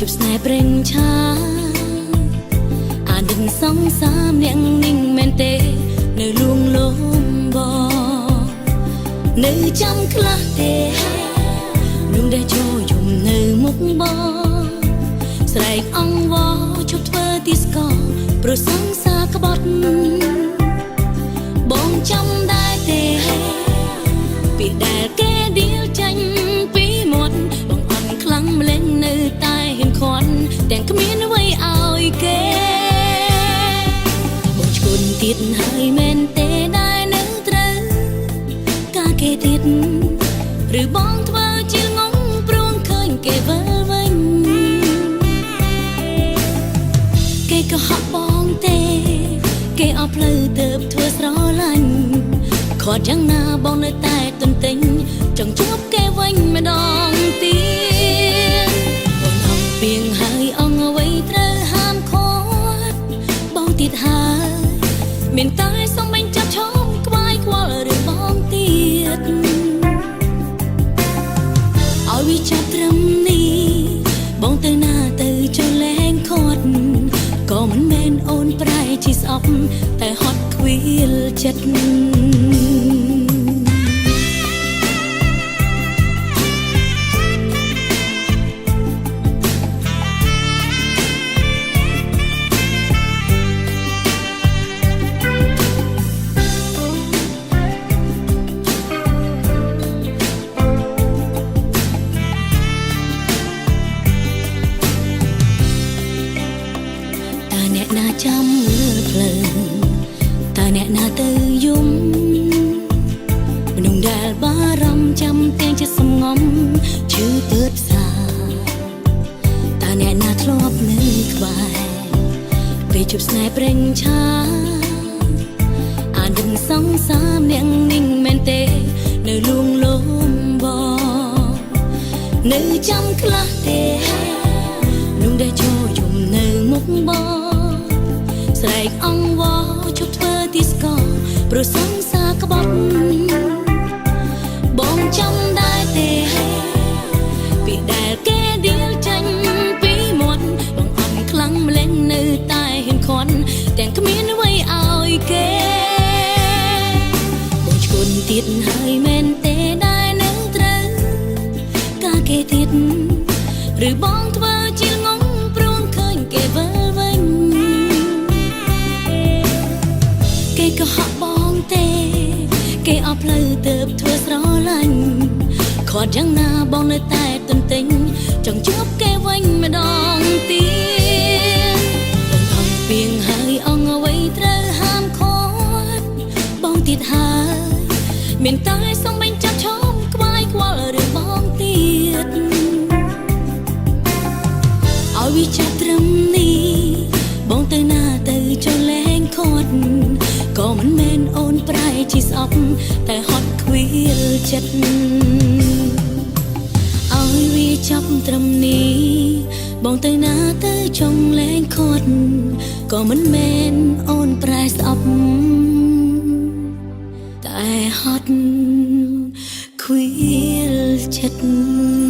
บស្នេហ៍ប្រេងឆាអានដឹងសងសាមអ្នកนิ่งមែនទេនៅលួងលោមបងនៅចាំខ្លះទេនឹងដែលចូលយំនៅមុខបងស្រែកអង្វរជប់ធ្វើទីស្គរប្រសងសាក្បត់បងចាំដែរទេពីដែលគេដៀលចាញ់ពីមាត់បងអន់ខ្លាំងម្លេះនៅតែហ៊ានខាត់ទាំងគ្មានអ្វីឲ្យគេបងឈួនទៀតហើយមែនទេដែលនៅត្រូវការគេទៀតឬបងធ្វើជាងងព្រោះឃើញគេវិលវិញគេក៏ហក់បងទេគេអស់ផ្លូវទៅធ្វើស្រឡាញ់ខត់យ៉ាងណាបងនៅតែទន្ទិញចង់ជួបគេវិញម្ដងទៀតបងអស់ពីងហើយអងអ្វីត្រូវហាមឃាត់បងទៀតហើយមានតែសំបញ្ចប់ឈប់ក្បាយខ្វល់រឿងបងទៀតឲ្យវាចាប់ត្រឹមនេះបងទៅណាទៅចុះលែងខត់ក៏មិនមែនអូនប្រែជាស្អប់តែហត់ខ្វៀលចិត្តអ្នកណាចាំមើលភ្លើងតើអ្នកណាទៅយំមនុស្សដែលបារម្ភចាំទាំងចិត្តសំងំឈឺទើបសាតើអ្នកណាធ្លាប់នៅក្បែរពេលជួបស្នេហ៍ប្រេងឆាអានដឹងសងសាមអ្នកนิ่งមែនទេនៅលួងលោមបងនៅចាំខ្លះទេនោះដែលចូលយំនៅមុខបងស្រែកអង្វរជប់ធ្វើទីស្គរប្រសងសាក្បត់បងចាំដែរទេពីដែលគេដៀលចាញ់ពីមាត់បងអន់ខ្លាំងម្លេះនៅតែហ៊ានខាត់ទាំងគ្មានអ្វីឲ្យគេបងឈួនទៀតហើយមែនទេដែលនៅត្រូវការគេទៀតឬបងធ្វើជាងងព្រោះឃើញគេវិលវិញគេក៏ហក់បងទេគេអស់ផ្លូវទៅធ្វើស្រឡាញ់ខត់យ៉ាងណាបងនៅតែទន្ទិញចង់ជួបគេវិញម្ដងទៀតបងអស់ពីងហើយអងអ្វីត្រូវហាមឃាត់បងទៀតហើយមានតែសំបញ្ចប់ឈប់ក្បាយខ្វល់រឿងបងទៀតឲ្យវាចាប់ត្រឹមនេះបងទៅណាទៅចុះលែងខត់ក៏មិនមែនអូនប្រែជាស្អប់តែហត់ខ្វៀលចិត្តឲ្យវាចាប់ត្រឹមនេះបងទៅណាទៅចង់លែងខត់ក៏មិនមែនអូនប្រែស្អប់តែហត់ខ្វៀលចិត្ត